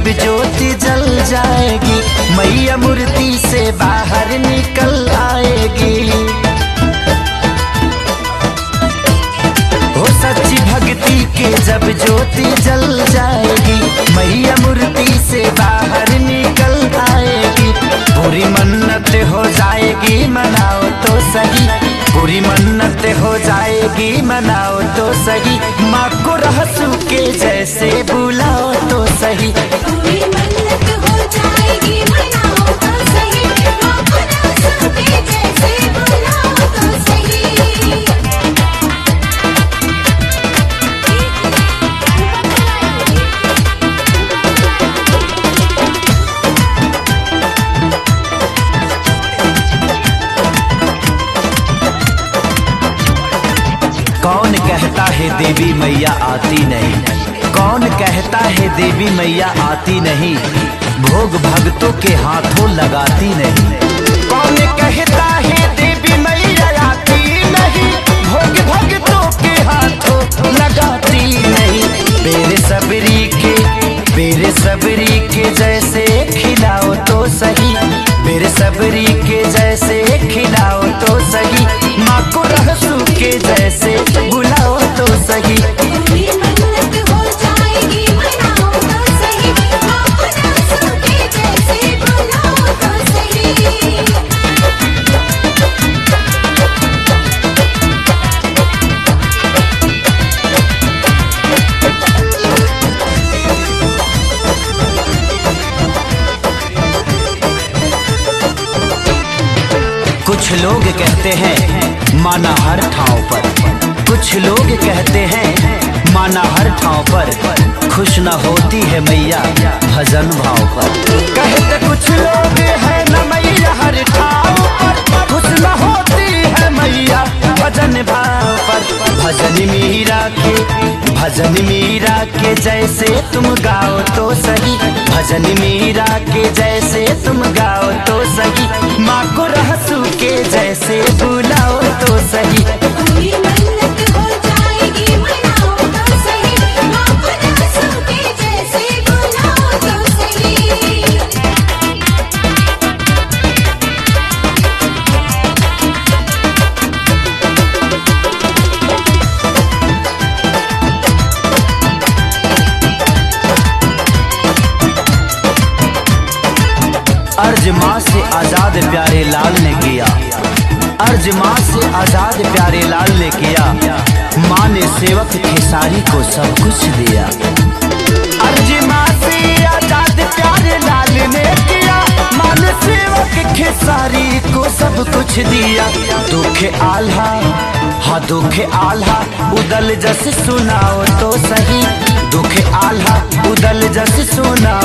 जब ज्योति जल जाएगी, मैया मूर्ति से बाहर निकल आएगी। हो सच्ची भक्ति के जब ज्योति जल जाएगी, मैया मूर्ति से बाहर निकल आएगी। पूरी मन्नत हो जाएगी मनाओ तो सही, पूरी मन्नत हो जाएगी मनाओ तो सही। माँ को रहसू के जैसे बुलाओ तो सही। पूरी मन्नत हो जाएगी मनाओ तो सही, माँ को रहसू के जैसे बुलाओ तो सही। कौन कहता है देवी मैया आती नहीं, कौन कहता है देवी मैया आती नहीं, भोग भक्तों के हाथों लगाती नहीं। कौन कहता है देवी मैया आती नहीं, भोग भक्तों के हाथों लगाती नहीं। बेरे सबरी के जैसे खिलाओ तो सही, बेरे सबरी के जैसे खिलाओ तो सही। माँ को रहसू के जैसे बुलाओ तो सही। पूरी मन्नत हो जाएगी मनाओ तो सही, माँ को रहसू के जैसे बुलाओ तो सही। कुछ लोग कहते हैं माना हर ठाव पर, कुछ लोग कहते हैं माना हर ठाव पर, खुश न होती है मैया भजन भाव पर। कहते कुछ लोग हैं न मैया हर ठाव पर, खुश न होती है मैया भजन भाव पर। भजन मीरा के जैसे तुम गाओ तो सही, भजन मीरा के जैसे तुम गाओ तो सही। माँ को रहसू के जैसे बुलाओ तो सही। पूरी मन्नत हो जाएगी मनाओ तो सही, माँ को रहसू के जैसे बुलाओ तो सही। अर्ज माँ से आजाद प्यारे लाल ने किया, अर्ज माँ से आजाद प्यारे लाल ने किया। माँ ने सेवक खेसारी को सब कुछ दिया। अर्ज माँ से आजाद प्यारे लाल ने किया, माँ ने सेवक खेसारी को सब कुछ दिया। दुख आल्हा हाँ दुख आल्हा उदल जस सुनाओ तो सही, दुख आल्हा उदल जस सुनाओ